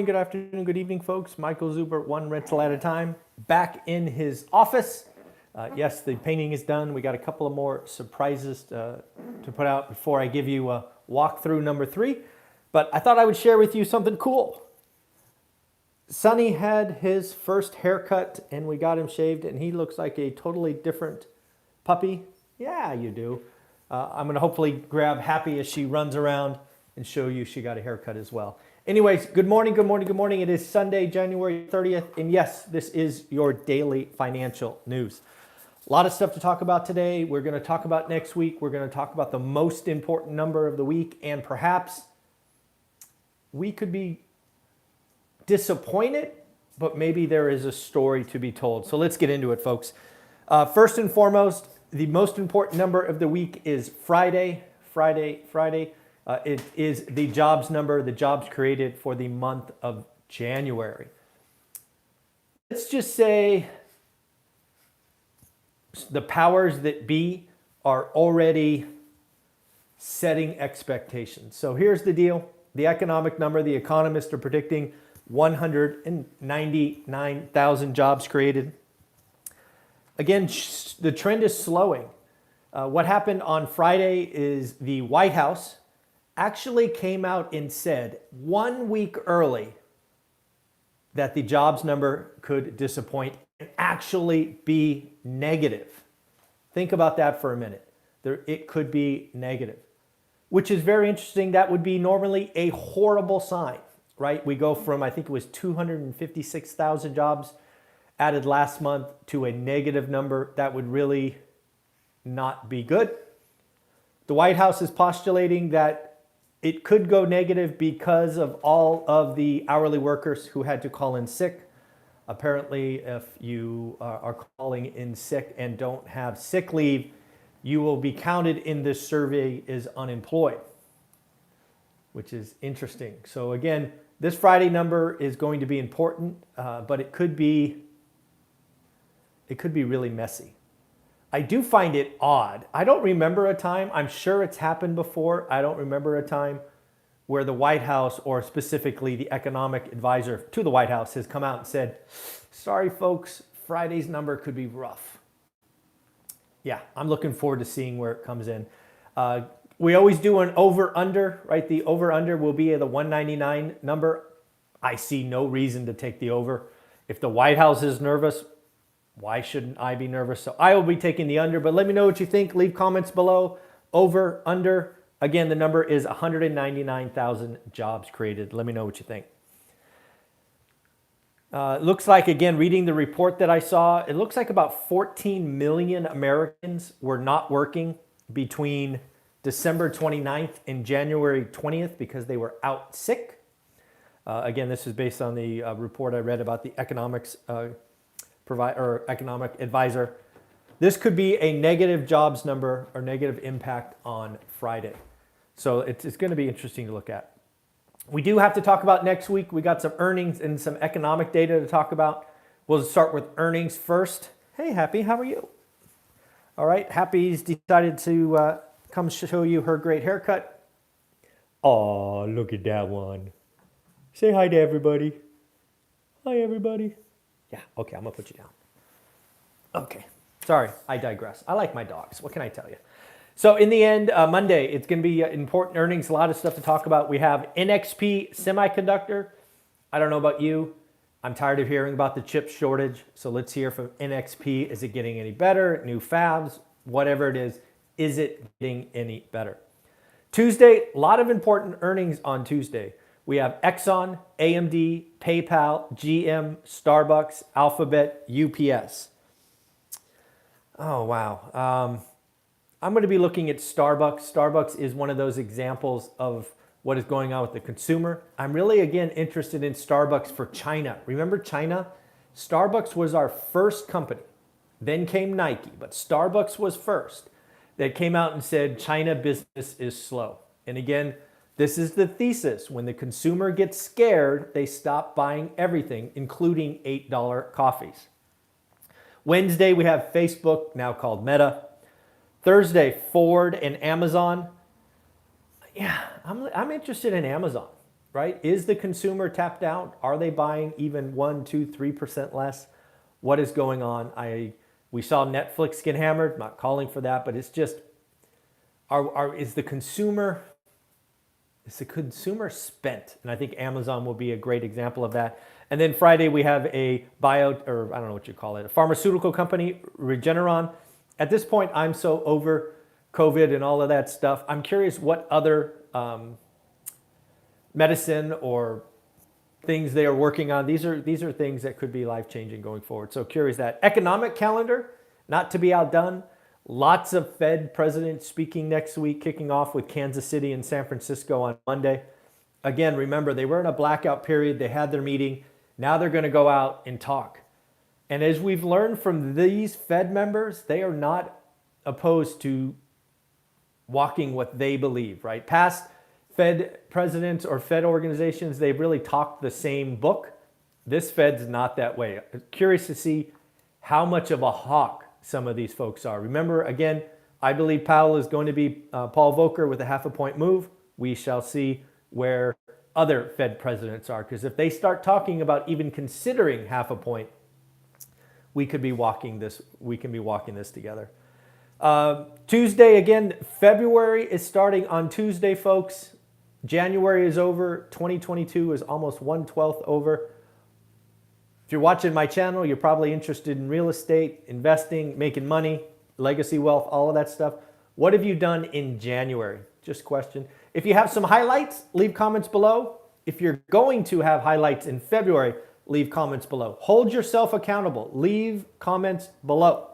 Good afternoon, good evening, folks. Michael Zuber, one rental at a time, back in his office. Yes, the painting is done. We got a couple of more surprises to put out before I give you a walkthrough number 3. But I thought I would share with you something cool. Sonny had his first haircut, and we got him shaved, and he looks like a totally different puppy. Yeah, you do. I'm going to hopefully grab Happy as she runs around and show you she got a haircut as well. Anyways, good morning, good morning, good morning. It is Sunday, January 30th, and yes, this is your daily financial news. A lot of stuff to talk about today. We're going to talk about next week. We're going to talk about the most important number of the week, and perhaps we could be disappointed, but maybe there is a story to be told. So let's get into it, folks. First and foremost, the most important number of the week is Friday. It is the jobs number, the jobs created for the month of January. Let's just say the powers that be are already setting expectations. So here's the deal. The economic number, the economists are predicting 199,000 jobs created. Again, the trend is slowing. What happened on Friday is the White House actually came out and said 1 week early that the jobs number could disappoint and actually be negative. Think about that for a minute. It could be negative, which is very interesting. That would be normally a horrible sign, right? We go from, I think it was 256,000 jobs added last month to a negative number. That would really not be good. The White House is postulating that it could go negative because of all of the hourly workers who had to call in sick. Apparently, if you are calling in sick and don't have sick leave, you will be counted in this survey as unemployed, which is interesting. So again, this Friday number is going to be important, but it could be really messy. I do find it odd. I don't remember a time, I'm sure it's happened before, I don't remember a time where the White House, or specifically the economic advisor to the White House, has come out and said, sorry folks, Friday's number could be rough. Yeah, I'm looking forward to seeing where it comes in. We always do an over-under, right? The over-under will be the 199 number. I see no reason to take the over. If the White House is nervous, why shouldn't I be nervous? So I will be taking the under, but let me know what you think. Leave comments below. Over, under. Again, the number is 199,000 jobs created. Let me know what you think. It looks like, again, reading the report that I saw, it looks like about 14 million Americans were not working between December 29th and January 20th because they were out sick. Again, this is based on the report I read about the economic advisor. This could be a negative jobs number or negative impact on Friday. So it's going to be interesting to look at. We do have to talk about next week. We got some earnings and some economic data to talk about. We'll start with earnings first. Hey, Happy, how are you? All right, Happy's decided to come show you her great haircut. Oh, look at that one. Say hi to everybody. Hi, everybody. Yeah, okay, I'm going to put you down. Okay, sorry, I digress. I like my dogs. What can I tell you? So in the end, Monday, it's going to be important earnings, a lot of stuff to talk about. We have NXP Semiconductor. I don't know about you. I'm tired of hearing about the chip shortage. So let's hear from NXP. Is it getting any better? New fabs, whatever it is it getting any better? Tuesday, a lot of important earnings on Tuesday. We have Exxon, AMD, PayPal, GM, Starbucks, Alphabet, UPS. Oh, wow. I'm going to be looking at Starbucks. Starbucks is one of those examples of what is going on with the consumer. I'm really, again, interested in Starbucks for China. Remember China? Starbucks was our first company. Then came Nike, but Starbucks was first that came out and said China business is slow. And again, this is the thesis. When the consumer gets scared, they stop buying everything, including $8 coffees. Wednesday, we have Facebook, now called Meta. Thursday, Ford and Amazon. Yeah, I'm interested in Amazon, right? Is the consumer tapped out? Are they buying even 1, 2, 3% less? What is going on? We saw Netflix get hammered. I'm not calling for that, but it's just, is the consumer spent? And I think Amazon will be a great example of that. And then Friday we have a I don't know what you call it, a pharmaceutical company, Regeneron. At this point, I'm so over COVID and all of that stuff. I'm curious what other medicine or things they are working on. These are things that could be life-changing going forward. So curious that. Economic calendar, not to be outdone. Lots of Fed presidents speaking next week, kicking off with Kansas City and San Francisco on Monday. Again, remember, they were in a blackout period. They had their meeting. Now they're going to go out and talk. And as we've learned from these Fed members, they are not opposed to walking what they believe, right? Past Fed presidents or Fed organizations, they've really talked the same book. This Fed's not that way. I'm curious to see how much of a hawk some of these folks are. Remember, again, I believe Powell is going to be Paul Volcker with a 0.5 point move. We shall see where other Fed presidents are, because if they start talking about even considering 0.5 point, we could be walking this. We can be walking this together. Tuesday, again, February is starting on Tuesday, folks. January is over. 2022 is almost 1/12 over. If you're watching my channel, you're probably interested in real estate, investing, making money, legacy wealth, all of that stuff. What have you done in January? Just question. If you have some highlights, leave comments below. If you're going to have highlights in February, leave comments below. Hold yourself accountable. Leave comments below.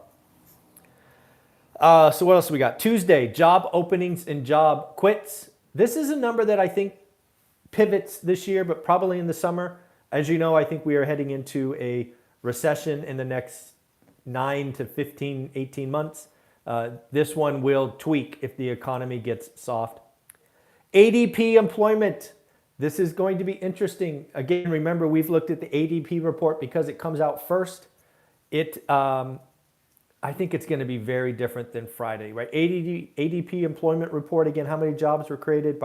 So what else we got? Tuesday, job openings and job quits. This is a number that I think pivots this year, but probably in the summer. As you know, I think we are heading into a recession in the next 9 to 15, 18 months. This one will tweak if the economy gets soft. ADP employment. This is going to be interesting. Again, remember, we've looked at the ADP report because it comes out first. I think it's going to be very different than Friday, right? ADP employment report, again, how many jobs were created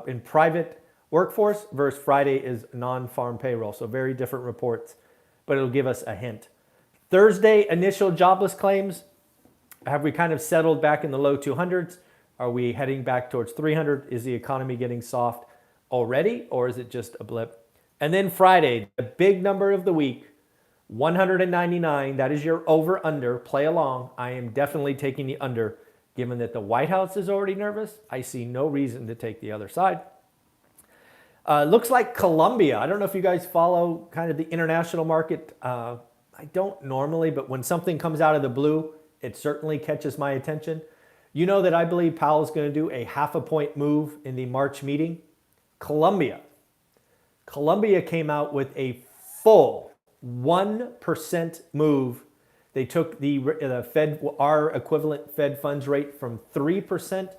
in private workforce versus Friday is non-farm payroll. So very different reports, but it'll give us a hint. Thursday, initial jobless claims. Have we kind of settled back in the low 200s? Are we heading back towards 300? Is the economy getting soft already, or is it just a blip? And then Friday, the big number of the week, 199. That is your over-under. Play along. I am definitely taking the under. Given that the White House is already nervous, I see no reason to take the other side. Looks like Colombia. I don't know if you guys follow kind of the international market. I don't normally, but when something comes out of the blue, it certainly catches my attention. You know that I believe Powell's going to do a 0.5 point move in the March meeting. Colombia came out with a full 1% move. They took the Fed, our equivalent Fed funds rate, from 3%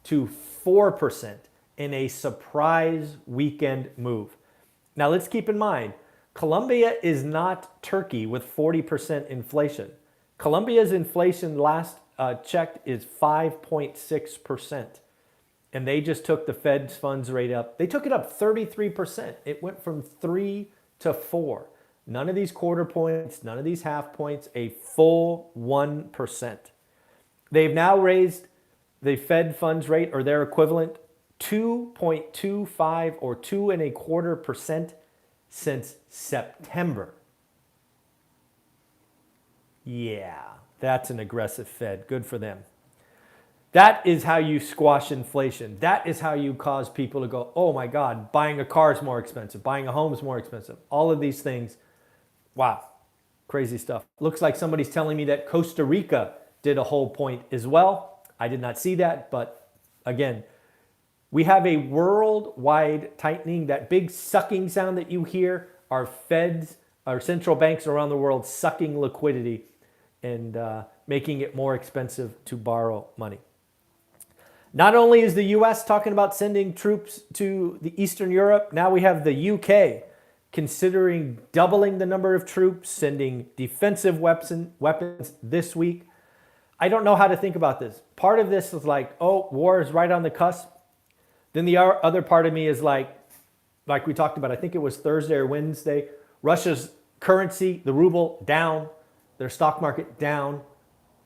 to 4% in a surprise weekend move. Now let's keep in mind, Colombia is not Turkey with 40% inflation. Colombia's inflation last checked is 5.6%. And they just took the Fed's funds rate up. They took it up 33%. It went from 3 to 4. None of these quarter points, none of these half points, a full 1%. They've now raised the Fed funds rate, or their equivalent, 2.25 or 2.25% since September. Yeah, that's an aggressive Fed. Good for them. That is how you squash inflation. That is how you cause people to go, oh my God, buying a car is more expensive, buying a home is more expensive. All of these things. Wow, crazy stuff. Looks like somebody's telling me that Costa Rica did a whole point as well. I did not see that, but again, we have a worldwide tightening. That big sucking sound that you hear are Feds, our central banks around the world sucking liquidity and making it more expensive to borrow money. Not only is the U.S. talking about sending troops to the Eastern Europe, now we have the U.K. considering doubling the number of troops, sending defensive weapons this week. I don't know how to think about this. Part of this is like, oh, war is right on the cusp. Then the other part of me is like, like we talked about, I think it was Thursday or Wednesday, Russia's currency, the ruble, down, their stock market down.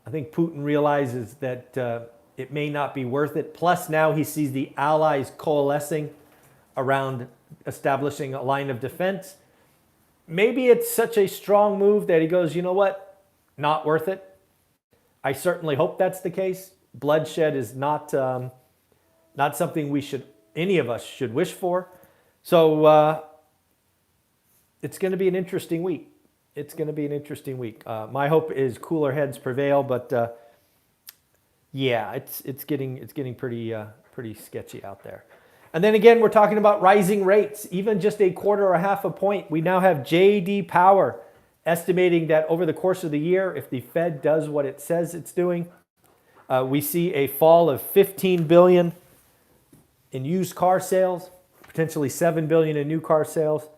I think Putin realizes that it may not be worth it. Plus now he sees the allies coalescing around establishing a line of defense. Maybe it's such a strong move that he goes, you know what, not worth it. I certainly hope that's the case. Bloodshed is not something any of us should wish for. So it's going to be an interesting week. It's going to be an interesting week. My hope is cooler heads prevail, but yeah, it's getting pretty sketchy out there. And then again, we're talking about rising rates, even just a quarter or a half a point. We now have J.D. Power estimating that over the course of the year, if the Fed does what it says it's doing, we see a fall of $15 billion in used car sales, potentially $7 billion in new car sales.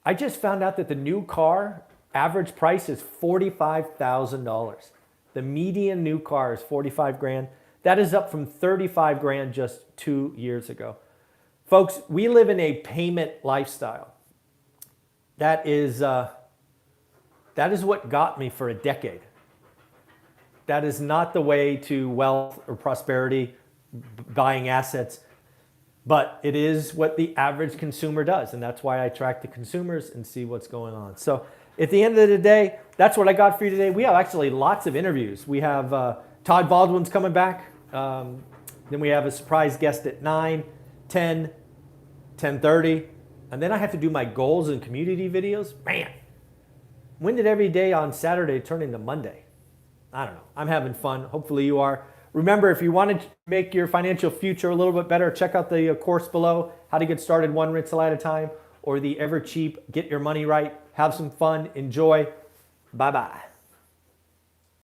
I just found out that the new car average price is $45,000. The median new car is 45 grand. That is up from 35 grand just 2 years ago. Folks, we live in a payment lifestyle. That is what got me for a decade. That is not the way to wealth or prosperity, buying assets, but it is what the average consumer does. And that's why I track the consumers and see what's going on. So at the end of the day, that's what I got for you today. We have actually lots of interviews. We have Todd Baldwin's coming back. Then we have a surprise guest at 9, 10, 10:30. And then I have to do my goals and community videos. Man, when did every day on Saturday turn into Monday? I don't know. I'm having fun. Hopefully you are. Remember, if you want to make your financial future a little bit better, check out the course below, How to Get Started One Rental at a Time, or the ever cheap Get Your Money Right. Have some fun. Enjoy. Bye-bye.